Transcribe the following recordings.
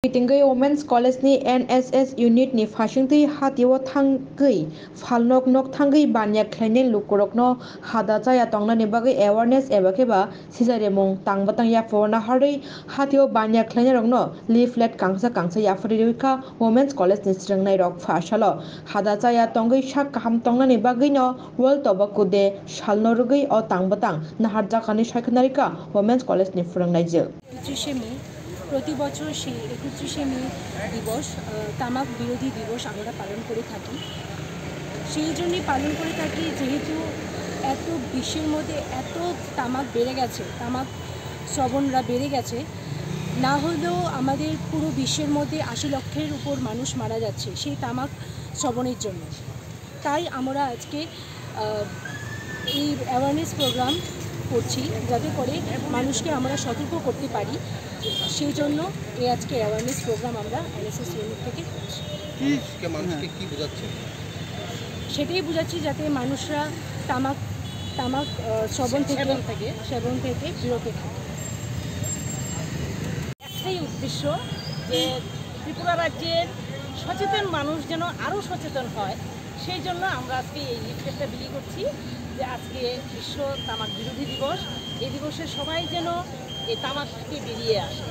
Mitinggai Women's College ni NSS unit ni phasingtui hatio thangui phalnok nok thangui banya khlaini lukurokno hada chaya tongnani bagui awareness eba keba sijaremung tangbatang yaforna harui hatio banya khlaini rokno leaflet kangsa yafuri rika Women's College ni srengnai rok phasalo hada chaya tongui sak kaham tongnani bagui no World Tobacco Day salno rugui o tangbatang nahar jakani saikhnarika Women's College ni phrangnai je প্রতি বছর সেই 31শে মে দিবস তামাক বিরোধী দিবস আমরা পালন করে থাকি। সেই জন্যই পালন করে থাকি যেহেতু এত বিশ্বের মধ্যে এত তামাক বেড়ে গেছে, তামাক শ্রবণরা বেড়ে গেছে, না হলেও আমাদের পুরো বিশ্বের মধ্যে ৮০ লক্ষের উপর মানুষ মারা যাচ্ছে সেই তামাক শ্রবণের জন্য। তাই আমরা আজকে এই অ্যাওয়ারনেস প্রোগ্রাম করছি যাতে করে মানুষকে আমরা সতর্ক করতে পারি। সেই জন্য এই আজকে অ্যাওয়ারনেস প্রোগ্রাম আমরা এনএসএস ইউনিট থেকে করছি। সেটাই বোঝাচ্ছি যাতে মানুষরা তামাক সেবন থেকে বিরত থাকে। একটাই উদ্দেশ্য যে ত্রিপুরা রাজ্যের সচেতন মানুষ যেন আরও সচেতন হয়, সেই জন্য আমরা আজকে এই লিফলেটটা বিলি করছি যে আজকে বিশ্ব তামাক বিরোধী দিবস। এই দিবসে সবাই যেন এই তামাক থেকে বেরিয়ে আসে,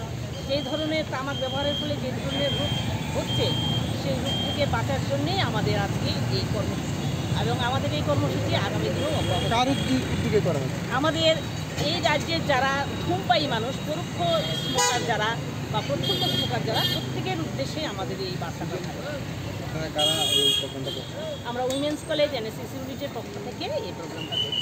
যে ধরনের তামাক ব্যবহারের ফলে যে ধরনের রোগ হচ্ছে সেই রোগ থেকে বাঁচার জন্যেই আমাদের আজকে এই কর্মসূচি, এবং আমাদের এই কর্মসূচি আগামী দিনেও অব্যাহত। আমাদের এই রাজ্যের যারা ধূমপায়ী মানুষ, পরোক্ষ স্মোকার যারা বা প্রত্যক্ষ স্মোকার যারা, প্রত্যেকের উদ্দেশ্যে আমাদের এই বার্তাটা থাকে। আমরা উইমেন্স কলেজ এনএসএস ইউনিটের পক্ষ থেকে এই প্রোগ্রামটা করছি।